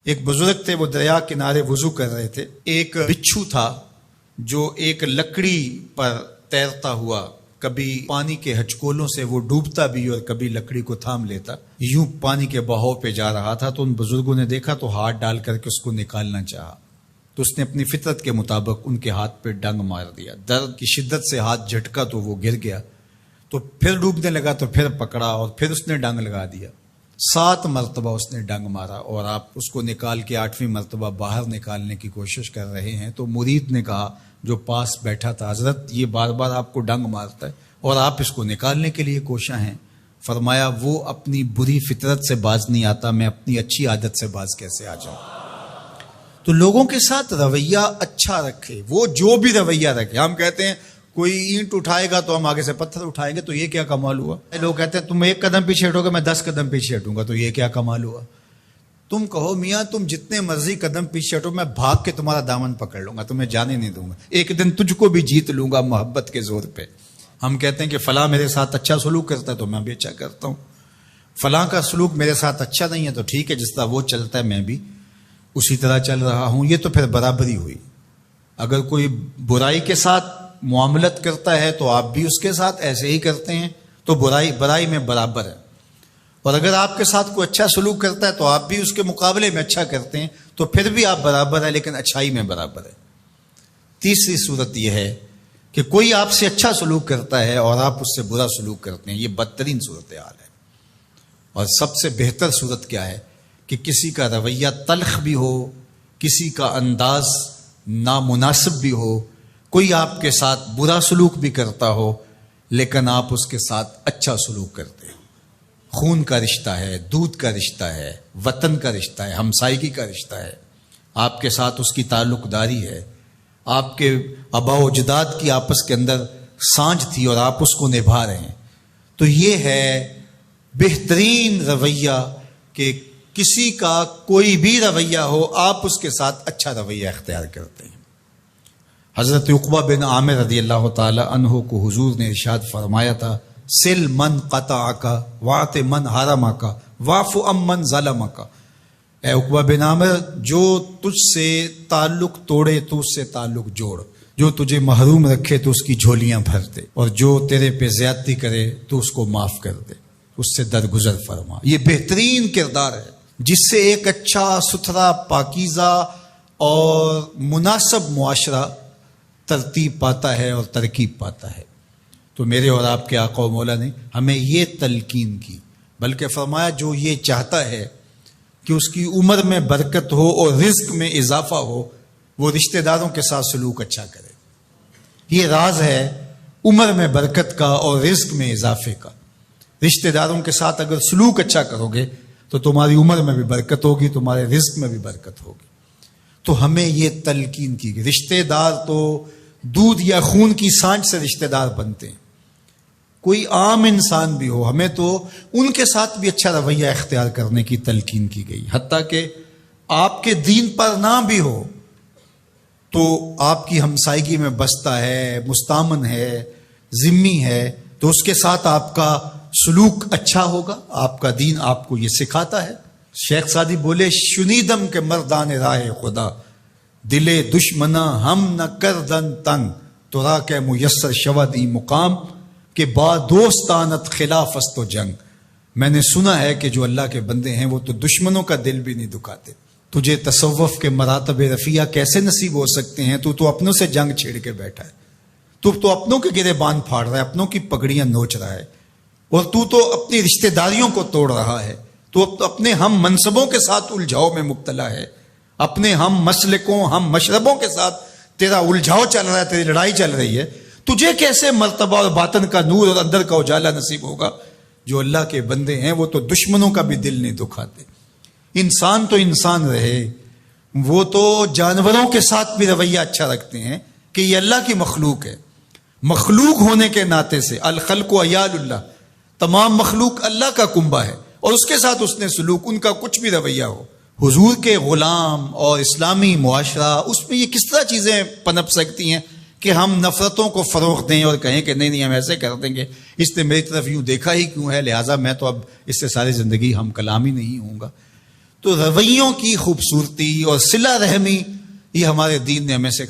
ایک بزرگ تھے، وہ دریا کنارے وضو کر رہے تھے. ایک بچھو تھا جو ایک لکڑی پر تیرتا ہوا، کبھی پانی کے ہچکولوں سے وہ ڈوبتا بھی اور کبھی لکڑی کو تھام لیتا. یوں پانی کے بہاؤ پہ جا رہا تھا تو ان بزرگوں نے دیکھا تو ہاتھ ڈال کر کے اس کو نکالنا چاہا، تو اس نے اپنی فطرت کے مطابق ان کے ہاتھ پہ ڈنگ مار دیا. درد کی شدت سے ہاتھ جھٹکا تو وہ گر گیا، تو پھر ڈوبنے لگا تو پھر پکڑا اور پھر اس نے ڈنگ لگا دیا. 7 مرتبہ اس نے ڈنگ مارا اور آپ اس کو نکال کے 8ویں مرتبہ باہر نکالنے کی کوشش کر رہے ہیں. تو مرید نے کہا جو پاس بیٹھا تھا، حضرت یہ بار بار آپ کو ڈنگ مارتا ہے اور آپ اس کو نکالنے کے لیے کوشاں ہیں. فرمایا وہ اپنی بری فطرت سے باز نہیں آتا، میں اپنی اچھی عادت سے باز کیسے آ جاؤں. تو لوگوں کے ساتھ رویہ اچھا رکھے، وہ جو بھی رویہ رکھے. ہم کہتے ہیں کوئی اینٹ اٹھائے گا تو ہم آگے سے پتھر اٹھائیں گے، تو یہ کیا کمال ہوا. لوگ کہتے ہیں تم 1 قدم پیچھے ہٹو گے، میں 10 قدم پیچھے ہٹوں گا، تو یہ کیا کمال ہوا. تم کہو میاں تم جتنے مرضی قدم پیچھے ہٹو، میں بھاگ کے تمہارا دامن پکڑ لوں گا، تمہیں جانے نہیں دوں گا، ایک دن تجھ کو بھی جیت لوں گا محبت کے زور پہ. ہم کہتے ہیں کہ فلاں میرے ساتھ اچھا سلوک کرتا ہے تو میں بھی اچھا کرتا ہوں، فلاں کا سلوک میرے ساتھ اچھا نہیں ہے تو ٹھیک ہے، جس طرح وہ چلتا ہے میں بھی اسی طرح چل رہا ہوں. یہ تو پھر برابری ہوئی. اگر کوئی برائی کے ساتھ معاملت کرتا ہے تو آپ بھی اس کے ساتھ ایسے ہی کرتے ہیں، تو برائی میں برابر ہے. اور اگر آپ کے ساتھ کوئی اچھا سلوک کرتا ہے تو آپ بھی اس کے مقابلے میں اچھا کرتے ہیں، تو پھر بھی آپ برابر ہے، لیکن اچھائی میں برابر ہے. تیسری صورت یہ ہے کہ کوئی آپ سے اچھا سلوک کرتا ہے اور آپ اس سے برا سلوک کرتے ہیں، یہ بدترین صورتحال ہے. اور سب سے بہتر صورت کیا ہے کہ کسی کا رویہ تلخ بھی ہو، کسی کا انداز نامناسب بھی ہو، کوئی آپ کے ساتھ برا سلوک بھی کرتا ہو لیکن آپ اس کے ساتھ اچھا سلوک کرتے ہیں. خون کا رشتہ ہے، دودھ کا رشتہ ہے، وطن کا رشتہ ہے، ہمسائیگی کا رشتہ ہے، آپ کے ساتھ اس کی تعلق داری ہے، آپ کے آبا و اجداد کی آپس کے اندر سانجھ تھی اور آپ اس کو نبھا رہے ہیں. تو یہ ہے بہترین رویہ کہ کسی کا کوئی بھی رویہ ہو آپ اس کے ساتھ اچھا رویہ اختیار کرتے ہیں. حضرت عقبہ بن عامر رضی اللہ تعالی عنہ کو حضور نے ارشاد فرمایا تھا، سل من قطعک واعط من حرمک واعف عن من ظلمک. اے عقبہ بن عامر، جو تجھ سے تعلق توڑے تو اس سے تعلق جوڑ، جو تجھے محروم رکھے تو اس کی جھولیاں بھر دے، اور جو تیرے پہ زیادتی کرے تو اس کو معاف کر دے، اس سے درگزر فرما. یہ بہترین کردار ہے جس سے ایک اچھا ستھرا پاکیزہ اور مناسب معاشرہ ترتیب پاتا ہے اور ترکیب پاتا ہے. تو میرے اور آپ کے آقا و مولا نے ہمیں یہ تلقین کی، بلکہ فرمایا جو یہ چاہتا ہے کہ اس کی عمر میں برکت ہو اور رزق میں اضافہ ہو، وہ رشتہ داروں کے ساتھ سلوک اچھا کرے. یہ راز ہے عمر میں برکت کا اور رزق میں اضافے کا. رشتہ داروں کے ساتھ اگر سلوک اچھا کرو گے تو تمہاری عمر میں بھی برکت ہوگی، تمہارے رزق میں بھی برکت ہوگی. تو ہمیں یہ تلقین کی گئی. رشتہ دار تو دودھ یا خون کی سانچ سے رشتہ دار بنتے ہیں، کوئی عام انسان بھی ہو، ہمیں تو ان کے ساتھ بھی اچھا رویہ اختیار کرنے کی تلقین کی گئی. حتیٰ کہ آپ کے دین پر نہ بھی ہو تو آپ کی ہمسائیگی میں بستا ہے، مستامن ہے، ذمی ہے، تو اس کے ساتھ آپ کا سلوک اچھا ہوگا. آپ کا دین آپ کو یہ سکھاتا ہے. شیخ سعدی بولے، شنیدم کے مردان راہ خدا، دلے دشمنا ہم نہ کردن تنگ، تو را کے میسر شود ای مقام، کہ با دوستانت خلاف است و جنگ. میں نے سنا ہے کہ جو اللہ کے بندے ہیں وہ تو دشمنوں کا دل بھی نہیں دکھاتے. تجھے تصوف کے مراتب رفیع کیسے نصیب ہو سکتے ہیں؟ تو اپنوں سے جنگ چھیڑ کے بیٹھا ہے، تو اپنوں کے گریبان پھاڑ رہا ہے، اپنوں کی پگڑیاں نوچ رہا ہے، اور تو اپنی رشتہ داریوں کو توڑ رہا ہے. تو اپنے ہم منصبوں کے ساتھ الجھاؤ میں مبتلا ہے، اپنے ہم مسلکوں ہم مشربوں کے ساتھ تیرا الجھاؤ چل رہا ہے، تیری لڑائی چل رہی ہے. تجھے کیسے مرتبہ اور باطن کا نور اور اندر کا اجالا نصیب ہوگا؟ جو اللہ کے بندے ہیں وہ تو دشمنوں کا بھی دل نہیں دکھاتے. انسان تو انسان رہے، وہ تو جانوروں کے ساتھ بھی رویہ اچھا رکھتے ہیں کہ یہ اللہ کی مخلوق ہے. مخلوق ہونے کے ناطے سے الخلق و عیال اللہ، تمام مخلوق اللہ کا کنبہ ہے، اور اس کے ساتھ اس نے سلوک، ان کا کچھ بھی رویہ ہو. حضور کے غلام اور اسلامی معاشرہ، اس میں یہ کس طرح چیزیں پنپ سکتی ہیں کہ ہم نفرتوں کو فروغ دیں اور کہیں کہ نہیں ہم ایسے کر دیں گے، اس نے میری طرف یوں دیکھا ہی کیوں ہے، لہٰذا میں تو اب اس سے ساری زندگی ہم کلام ہی نہیں ہوں گا. تو رویوں کی خوبصورتی اور صلہ رحمی یہ ہمارے دین نے ہمیں سکھایا.